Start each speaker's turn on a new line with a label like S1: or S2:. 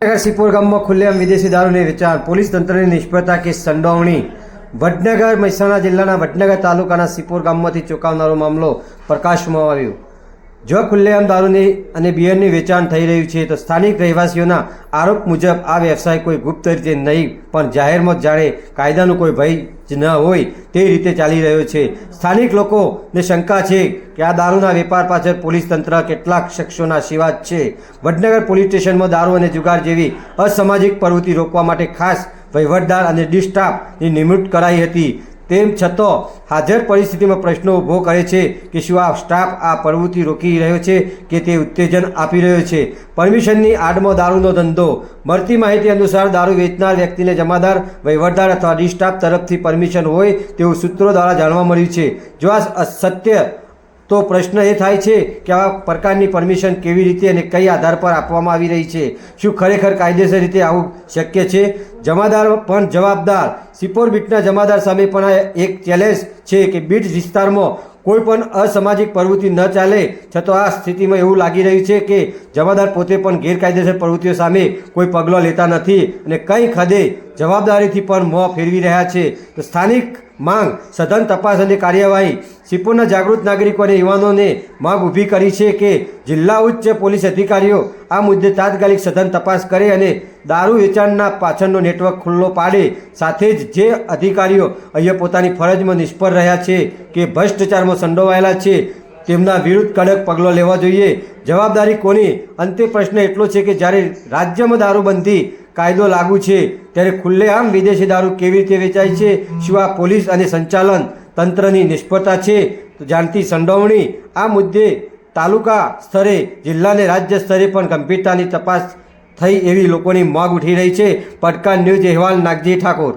S1: સિપોર ગામમાં ખુલ્લેઆમ વિદેશી દારૂની વેચાણ, પોલીસ તંત્રની નિષ્ફળતા કે સંડોવણી। વડનગર મહેસાણા જિલ્લાના વડનગર તાલુકાના સિપોર ગામમાંથી ચોંકાવનારો મામલો પ્રકાશમાં આવ્યો। જો ખુલ્લેઆમ દારૂની અને બિયરની વેચાણ થઈ રહ્યું છે તો સ્થાનિક રહેવાસીઓના આરોપ મુજબ આ વ્યવસાય કોઈ ગુપ્ત રીતે નહીં પણ જાહેરમાં જાણે કાયદાનું કોઈ ભય જ ન હોય તે રીતે ચાલી રહ્યો છે। સ્થાનિક લોકોને શંકા છે કે આ દારૂના વેપાર પાછળ પોલીસ તંત્ર કેટલાક શખ્સોના આશીર્વાદ છે। વડનગર પોલીસ સ્ટેશનમાં દારૂ અને જુગાર જેવી અસામાજિક પ્રવૃત્તિ રોકવા માટે ખાસ વહીવટદાર અને ડી સ્ટાફની નિમણૂક કરાઈ હતી। તેમ છતાં હાજર પરિસ્થિતિમાં પ્રશ્નો ઊભો કરે છે કે શું આ સ્ટાફ આ પ્રવૃત્તિ રોકી રહ્યો છે કે તે ઉત્તેજન આપી રહ્યો છે। પરમિશનની આડમાં દારૂનો ધંધો। મળતી માહિતી અનુસાર દારૂ વેચનાર વ્યક્તિને જમાદાર, વહીવટદાર અથવા ડી સ્ટાફ તરફથી પરમિશન હોય તેવું સૂત્રો દ્વારા જાણવા મળ્યું છે। જો આ સત્ય તો પ્રશ્ન એ થાય છે કે આવા પ્રકારની પરમિશન કેવી રીતે અને કઈ આધાર પર આપવામાં આવી રહી છે। શું ખરેખર કાયદેસર રીતે આવું શક્ય છે? જમાદાર પણ જવાબદાર। સિપોર બીટના જમાદાર સામે પણ આ એક ચેલેન્જ છે કે બીટ વિસ્તારમાં કોઈ પણ અસામાજિક પ્રવૃત્તિ ન ચાલે, છતાં આ સ્થિતિમાં એવું લાગી રહ્યું છે કે જમાદાર પોતે પણ ગેરકાયદેસર પ્રવૃત્તિઓ સામે કોઈ પગલાં લેતા નથી અને કંઈક હદે જવાબદારીથી પણ મોં ફેરવી રહ્યા છે। તો સ્થાનિક માંગ સઘન તપાસ અને કાર્યવાહી। સિપોરના જાગૃત નાગરિકો અને યુવાનોને માંગ ઊભી કરી છે કે જિલ્લા ઉચ્ચ પોલીસ અધિકારીઓ આ મુદ્દે તાત્કાલિક સઘન તપાસ કરે અને દારૂ વેચાણના પાછળનો નેટવર્ક ખુલ્લો પાડે। સાથે જ જે અધિકારીઓ અહીંયા પોતાની ફરજમાં નિષ્ફળ રહ્યા છે કે ભ્રષ્ટાચારમાં સંડોવાયેલા છે તેમના વિરુદ્ધ કડક પગલાં લેવા જોઈએ। જવાબદારી કોની? અંતે પ્રશ્ન એટલો છે કે જ્યારે રાજ્યમાં દારૂબંધી કાયદો લાગુ છે ત્યારે ખુલ્લેઆમ વિદેશી દારૂ કેવી રીતે વેચાય છે? શું આ પોલીસ અને સંચાલન તંત્રની નિષ્ફળતા છે તો જાણતી સંડોવણી? આ મુદ્દે તાલુકા સ્તરે, જિલ્લા અને રાજ્ય સ્તરે પણ ગંભીરતાની તપાસ થઈ એવી લોકોની માંગ ઉઠી રહી છે। પડકાર ન્યૂઝ અહેવાલ નાગજી ઠાકોર।